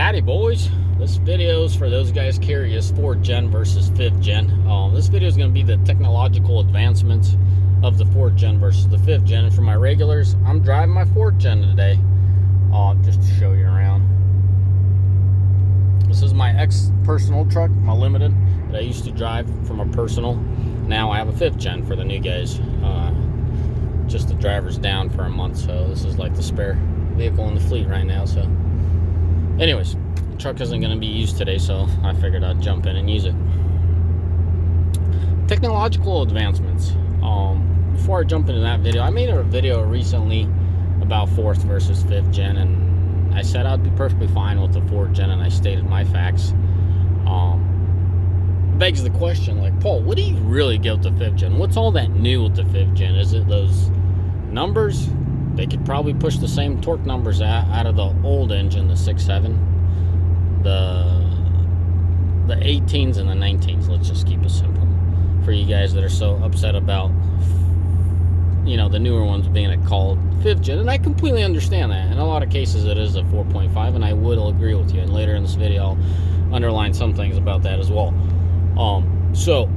Howdy boys, this video is for those guys curious, 4th gen versus 5th gen. This video is going to be the technological advancements of the 4th gen versus the 5th gen. And for my regulars, I'm driving my 4th gen today, just to show you around. This is my ex-personal truck, my Limited, that I used to drive from a personal. Now I have a 5th gen for the new guys. Just the driver's down for a month, so this is like the spare vehicle in the fleet right now. So anyways, the truck isn't going to be used today, so I figured I'd jump in and use it. Technological advancements. Before I jump into that video, I made a video recently about 4th versus 5th gen, and I said I'd be perfectly fine with the 4th gen, and I stated my facts. Begs the question, like, Paul, what do you really get with the 5th gen? What's all that new with the 5th gen? Is it those numbers? They could probably push the same torque numbers out of the old engine, the 6.7, the 18s and the 19s. Let's just keep it simple for you guys that are so upset about, you know, the newer ones being called 5th gen. And I completely understand that. In a lot of cases, it is a 4.5, and I will agree with you. And later in this video, I'll underline some things about that as well. So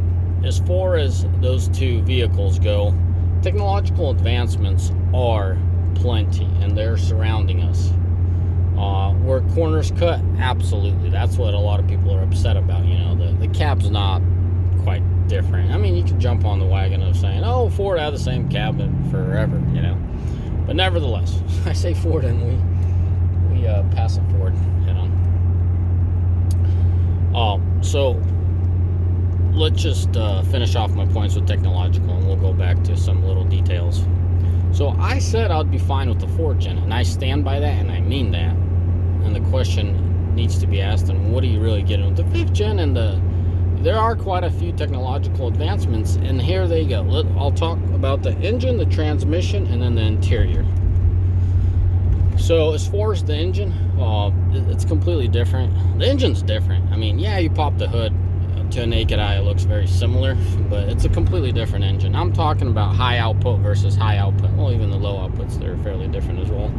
as far as those two vehicles go, technological advancements are plenty, and they're surrounding us. Where corners cut, absolutely. That's what a lot of people are upset about. You know, the cab's not quite different. I mean, you can jump on the wagon of saying, oh, Ford had the same cab forever, you know. But nevertheless, I say Ford, and we pass it Ford, you know. So let's just finish off my points with technological, and we'll go back to some little details. So I said I'd be fine with the 4th gen, and I stand by that, and I mean that. And the question needs to be asked, and what are you really getting with the 5th gen? And there are quite a few technological advancements, and here they go. I'll talk about the engine, the transmission, and then the interior. So as far as the engine, it's completely different. The engine's different. I mean, yeah, you pop the hood. To a naked eye, it looks very similar, but it's a completely different engine. I'm talking about high output versus high output. Well, even the low outputs, they're fairly different as well.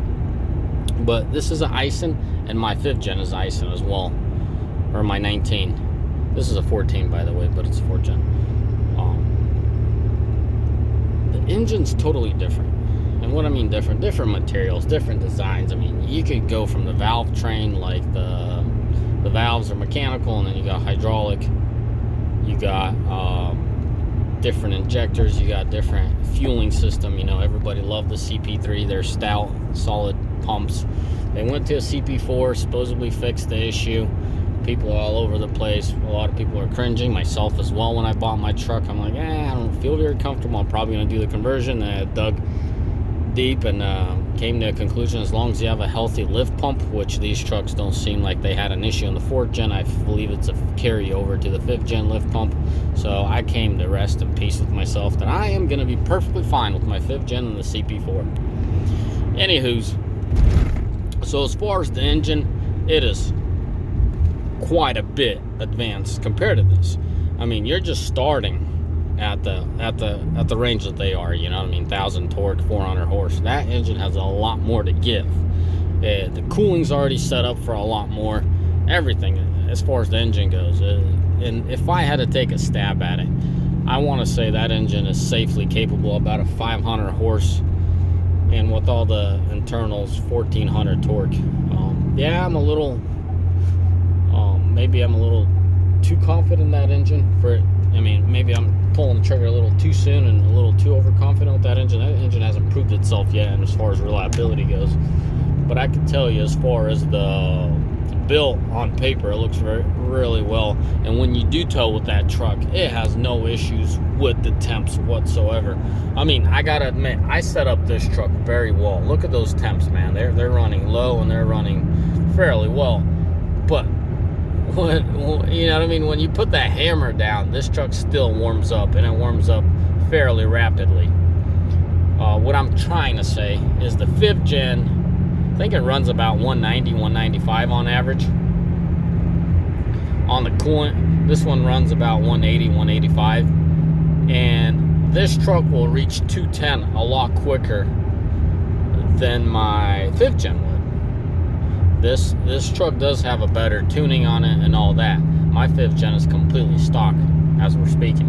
But this is an Aisin, and my 5th gen is Aisin as well, or my 19. This is a 14, by the way, but it's a 4th gen. The engine's totally different. And what I mean different materials, different designs. I mean, you could go from the valve train, like the valves are mechanical, and then you got hydraulic. You got different injectors. You got different fueling system. You know, everybody loved the CP3. They're stout, solid pumps. They went to a CP4, supposedly fixed the issue. People are all over the place. A lot of people are cringing, myself as well. When I bought my truck, I'm like, I don't feel very comfortable. I'm probably going to do the conversion. And I dug deep and came to a conclusion, as long as you have a healthy lift pump, which these trucks don't seem like they had an issue in the 4th gen. I believe it's a carryover to the 5th gen lift pump. So I came to rest in peace with myself that I am going to be perfectly fine with my 5th gen and the CP4. Anywho's, so as far as the engine, it is quite a bit advanced compared to this. I mean, you're just starting at the range that they are, you know what I mean, 1,000 torque, 400 horse. That engine has a lot more to give. The cooling's already set up for a lot more. Everything as far as the engine goes. And if I had to take a stab at it, I want to say that engine is safely capable about a 500 horse, and with all the internals, 1,400 torque. Yeah, I'm a little, maybe I'm a little too confident in that engine for it. I mean, maybe I'm pulling the trigger a little too soon and a little too overconfident with that engine. That engine hasn't proved itself yet, and as far as reliability goes. But I can tell you, as far as the built on paper, it looks really well. And when you do tow with that truck, it has no issues with the temps whatsoever. I mean, I gotta admit, I set up this truck very well. Look at those temps, man. They're running low, and they're running fairly well. But you know what I mean, when you put that hammer down, this truck still warms up, and it warms up fairly rapidly. What I'm trying to say is the 5th gen, I think it runs about 190, 195 on average on the coolant. This one runs about 180, 185, and this truck will reach 210 a lot quicker than my 5th gen would. This truck does have a better tuning on it and all that. My 5th gen is completely stock as we're speaking,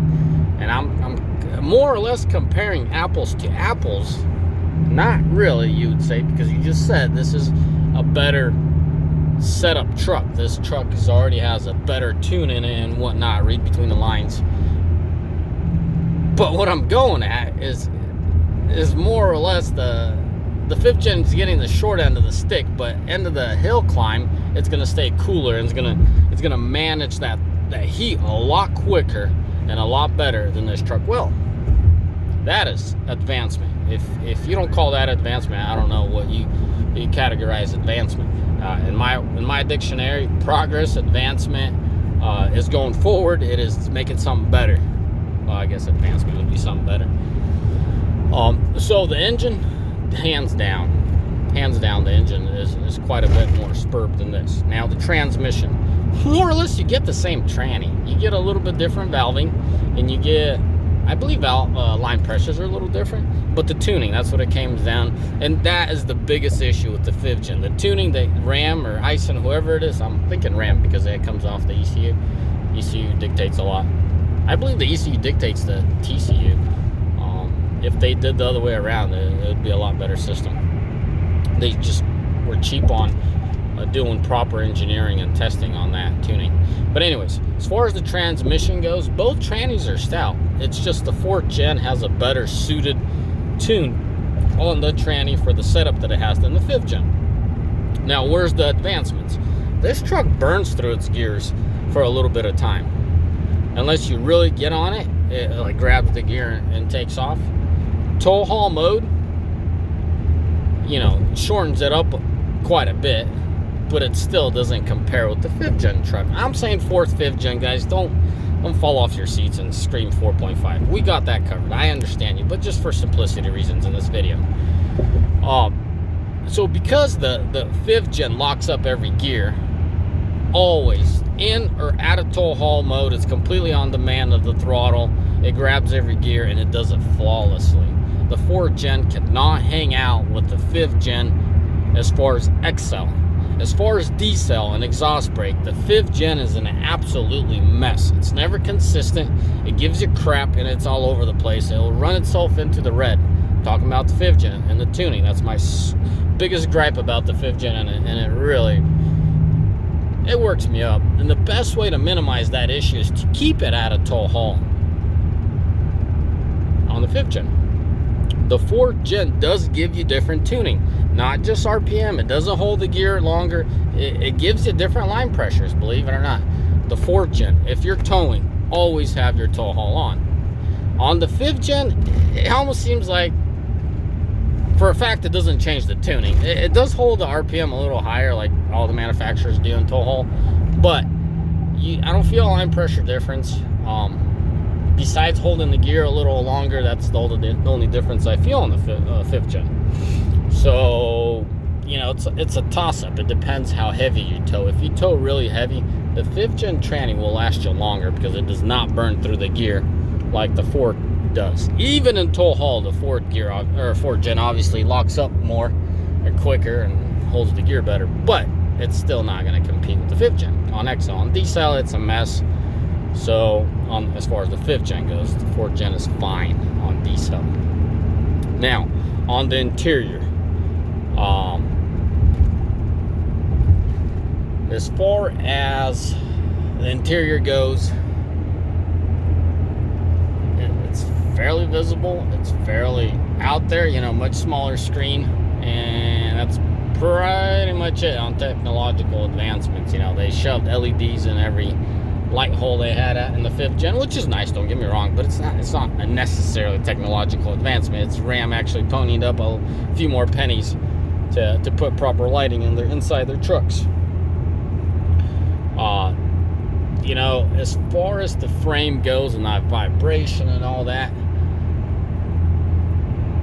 and I'm more or less comparing apples to apples. Not really, you would say, because you just said this is a better setup truck. This truck already has a better tuning and whatnot. Read between the lines. But what I'm going at is more or less the 5th gen is getting the short end of the stick, but end of the hill climb, it's going to stay cooler, and it's gonna manage that heat a lot quicker and a lot better than this truck will. That is advancement. If you don't call that advancement, I don't know what you categorize advancement. In my dictionary, progress, advancement is going forward. It is making something better. Well, I guess advancement would be something better. So the engine, hands down, the engine is quite a bit more spurp than this. Now the transmission, more or less, you get the same tranny. You get a little bit different valving, and you get, I believe, line pressures are a little different, but the tuning, that's what it comes down. And that is the biggest issue with the 5th gen. The tuning, the Ram or Aisin, whoever it is, I'm thinking Ram because it comes off the ECU. ECU dictates a lot. I believe the ECU dictates the TCU. If they did the other way around, it would be a lot better system. They just were cheap on doing proper engineering and testing on that tuning. But anyways, as far as the transmission goes, both trannies are stout. It's just the 4th gen has a better suited tune on the tranny for the setup that it has than the 5th gen. Now, where's the advancements? This truck burns through its gears for a little bit of time. Unless you really get on it, it like grabs the gear and takes off. Tow haul mode, shortens it up quite a bit, but it still doesn't compare with the 5th gen truck. I'm saying 4th, 5th gen, guys, don't fall off your seats and scream 4.5. We got that covered. I understand you, but just for simplicity reasons in this video. So because the 5th gen locks up every gear, always in or out of tow haul mode, it's completely on demand of the throttle. It grabs every gear and it does it flawlessly. The 4th gen cannot hang out with the 5th gen as far as excel. As far as decel and exhaust brake, the 5th gen is an absolutely mess. It's never consistent. It gives you crap and it's all over the place. It'll run itself into the red. Talking about the 5th gen and the tuning, that's my biggest gripe about the 5th gen, and it really, it works me up. And the best way to minimize that issue is to keep it out of tow haul on the 5th gen. The 4th gen does give you different tuning, not just RPM. It doesn't hold the gear longer. It gives you different line pressures, believe it or not. The 4th gen, if you're towing, always have your tow haul on. On the 5th gen, it almost seems like, for a fact, it doesn't change the tuning. It does hold the RPM a little higher, like all the manufacturers do in tow haul, but I don't feel a line pressure difference. Besides holding the gear a little longer, that's the only difference I feel on the 5th gen. So, it's a toss-up. It depends how heavy you tow. If you tow really heavy, the 5th gen tranny will last you longer because it does not burn through the gear like the 4th does. Even in tow haul, the 4th gen obviously locks up more or quicker and holds the gear better, but it's still not going to compete with the 5th gen. On XL, on decel, it's a mess. So, as far as the 5th gen goes, the 4th gen is fine on decel. Now, on the interior, as far as the interior goes, it's fairly visible. It's fairly out there, much smaller screen, and that's pretty much it on technological advancements. They shoved LEDs in every light hole they had in the 5th gen, which is nice, don't get me wrong, but it's not a necessarily technological advancement. It's Ram actually ponied up a few more pennies to put proper lighting inside their trucks. As far as the frame goes and that vibration and all that,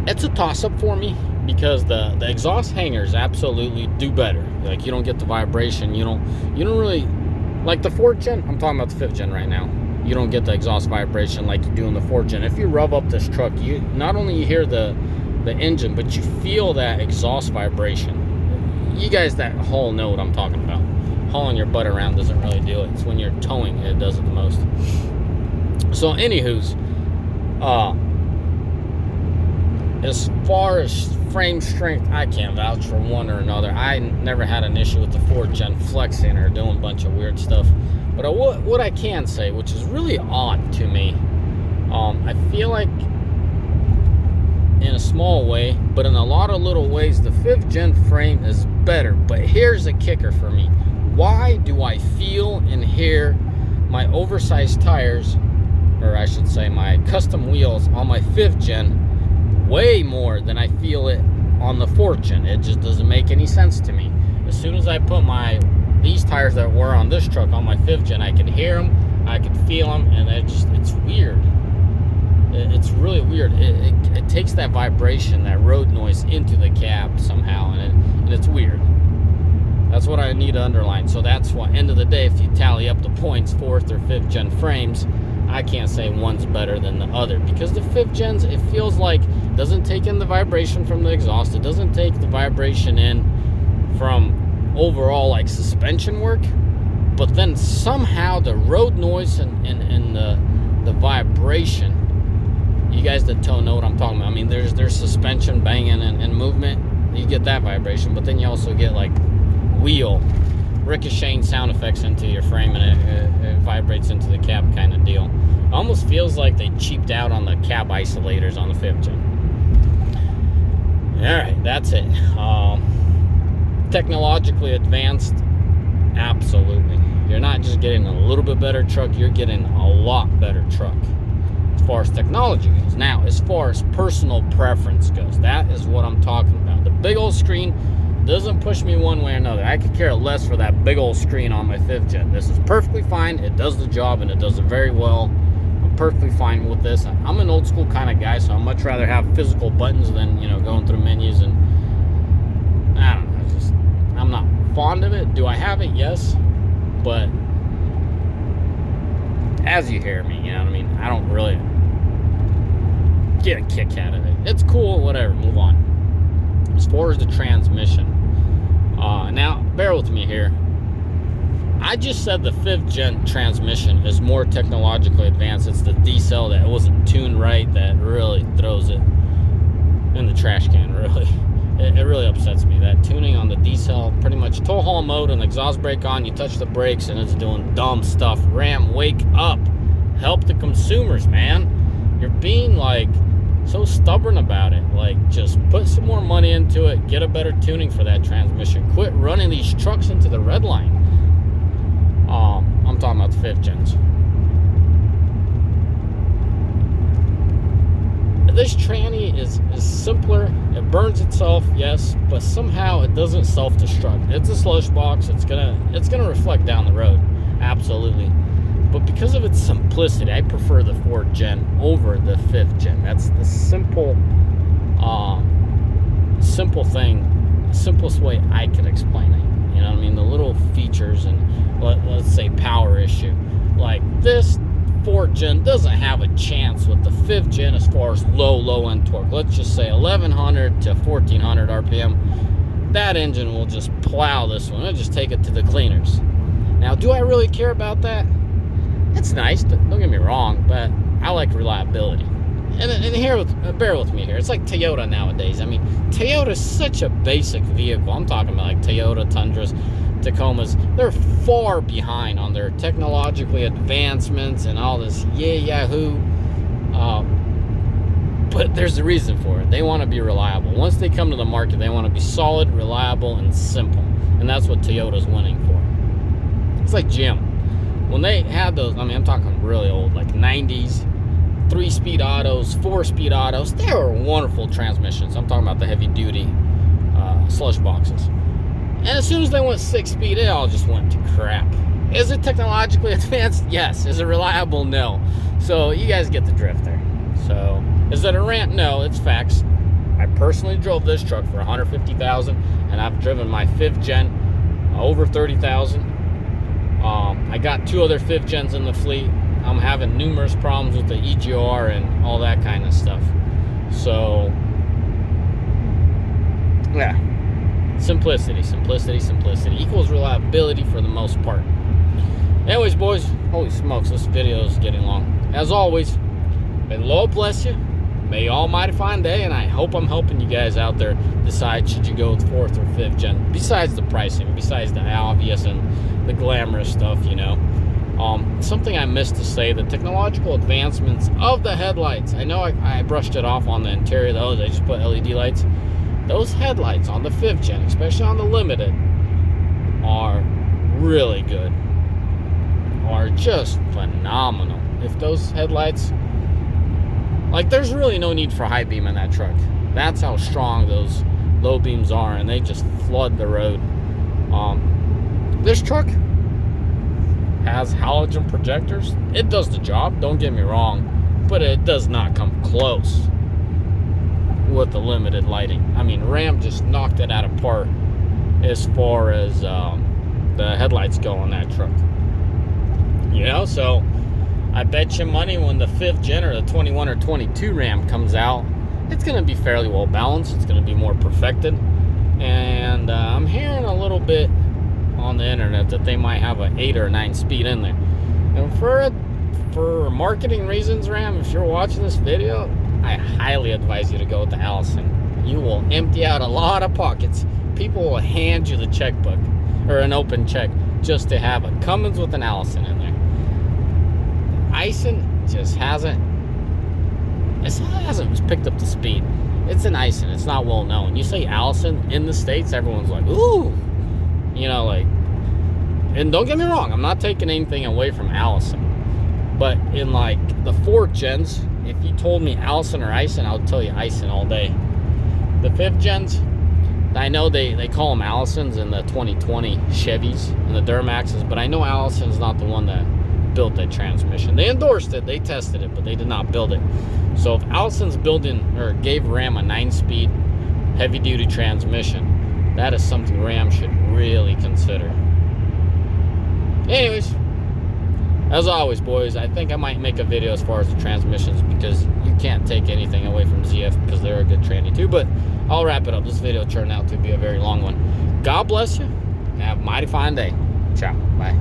it's a toss-up for me because the exhaust hangers absolutely do better. Like, you don't get the vibration. You don't really, like the 4th gen. I'm talking about the 5th gen right now. You don't get the exhaust vibration like you do in the 4th gen. If you rev up this truck, you not only hear the engine, but you feel that exhaust vibration. you guys that haul know what I'm talking about. Hauling your butt around doesn't really do it. It's when you're towing it does it the most. So, anywho's, as far as frame strength, I can't vouch for one or another. I never had an issue with the 4th gen flexing or doing a bunch of weird stuff. But what I can say, which is really odd to me, I feel like in a small way, but in a lot of little ways, the 5th gen frame is better. But here's a kicker for me. Why do I feel and hear my oversized tires, or I should say my custom wheels on my 5th gen way more than I feel it on the 4th gen? It just doesn't make any sense to me. As soon as I put these tires that were on this truck on my 5th gen, I could hear them, I could feel them, and it's weird. It's really weird. It takes that vibration, that road noise into the cab somehow, and it's weird. That's what I need to underline. So that's why, end of the day, if you tally up the points, 4th or 5th gen frames, I can't say one's better than the other, because the 5th gens, it feels like, doesn't take in the vibration from the exhaust. It doesn't take the vibration in from overall like suspension work, but then somehow the road noise and the vibration, you guys that tow know what I'm talking about. I mean, there's suspension banging and movement, you get that vibration, but then you also get like wheel ricocheting sound effects into your frame, and it vibrates into the cab kind of deal. It almost feels like they cheaped out on the cab isolators on the 5th gen. Alright, that's it. Technologically advanced, absolutely. You're not just getting a little bit better truck, you're getting a lot better truck as far as technology goes. Now, as far as personal preference goes, that is what I'm talking about. The big old screen doesn't push me one way or another. I could care less for that big old screen on my 5th gen. This is perfectly fine. It does the job, and it does it very well. I'm perfectly fine with this. I'm an old school kind of guy, so I'd much rather have physical buttons than, going through menus, and I don't know. I'm not fond of it. Do I have it? Yes. But as you hear me, I don't really get a kick out of it. It's cool, whatever, move on. As far as the transmission, now bear with me here. I just said the 5th gen transmission is more technologically advanced. It's the D-cell that wasn't tuned right that really throws it in the trash can, really. It really upsets me. That tuning on the D-cell, pretty much tow haul mode and exhaust brake on, you touch the brakes and it's doing dumb stuff. Ram, wake up. Help the consumers, man. You're being so stubborn about it. Just put some more money into it, get a better tuning for that transmission. Quit running these trucks into the red line. I'm talking about the 5th gens. This tranny is simpler. It burns itself, yes, but somehow it doesn't self-destruct. It's a slush box. It's gonna reflect down the road, absolutely. But because of its simplicity, I prefer the 4th gen over the 5th gen. That's the simple thing, the simplest way I could explain it. You know what I mean? The little features and let's say power issue, like this 4th gen doesn't have a chance with the 5th gen as far as low end torque. Let's just say 1100 to 1400 RPM. That engine will just plow this one. It'll just take it to the cleaners. Now, do I really care about that? It's nice, don't get me wrong, but I like reliability. And here, bear with me here. It's like Toyota nowadays. Toyota's such a basic vehicle. I'm talking about like Toyota Tundras, Tacomas. They're far behind on their technologically advancements and all this yahoo. But there's a reason for it. They want to be reliable. Once they come to the market, they want to be solid, reliable, and simple. And that's what Toyota's winning for. It's like GM. When they had those, I'm talking really old, like 90s, 3-speed autos, 4-speed autos, they were wonderful transmissions. I'm talking about the heavy-duty slush boxes. And as soon as they went 6-speed, it all just went to crap. Is it technologically advanced? Yes. Is it reliable? No. So you guys get the drift there. So is it a rant? No, it's facts. I personally drove this truck for $150,000, and I've driven my 5th gen over $30,000. I got 2 other 5th gens in the fleet. I'm having numerous problems with the EGR and all that kind of stuff. So, yeah. Simplicity equals reliability for the most part. Anyways, boys, holy smokes, this video is getting long. As always, may the Lord bless you. May you almighty fine day, and I hope I'm helping you guys out there decide should you go with 4th or 5th gen, besides the pricing, besides the obvious and the glamorous stuff, you know. Something I missed to say, the technological advancements of the headlights. I know I brushed it off on the interior, though. They just put LED lights. Those headlights on the 5th gen, especially on the Limited, are really good. Are just phenomenal. If those headlights, like, there's really no need for high beam in that truck. That's how strong those low beams are, and they just flood the road. This truck has halogen projectors. It does the job, don't get me wrong, but it does not come close with the Limited lighting. I mean, Ram just knocked it out of park as far as the headlights go on that truck. You know, so I bet you money when the 5th gen or the 21 or 22 Ram comes out, it's going to be fairly well balanced. It's going to be more perfected. And I'm hearing a little bit on the internet that they might have an 8 or 9 speed in there. And for marketing reasons, Ram, if you're watching this video, I highly advise you to go with the Allison. You will empty out a lot of pockets. People will hand you the checkbook or an open check just to have a Cummins with an Allison in there. Aisin just hasn't picked up the speed. It's an Aisin. It's not well known. You say Allison in the States, everyone's like, ooh, you know, like, and don't get me wrong, I'm not taking anything away from Allison, but in like the 4th gens, if you told me Allison or Aisin, I would tell you Aisin all day. The 5th gens, I know they call them Allisons in the 2020 Chevys and the Duramaxes, but I know Allison's not the one that built that transmission. They endorsed it, they tested it, but they did not build it. So if Allison's building or gave Ram a 9-speed heavy-duty transmission, that is something Ram should really consider. Anyways, as always, boys, I think I might make a video as far as the transmissions, because you can't take anything away from ZF because they're a good tranny too. But I'll wrap it up. This video turned out to be a very long one. God bless you, and have a mighty fine day. Ciao. Bye.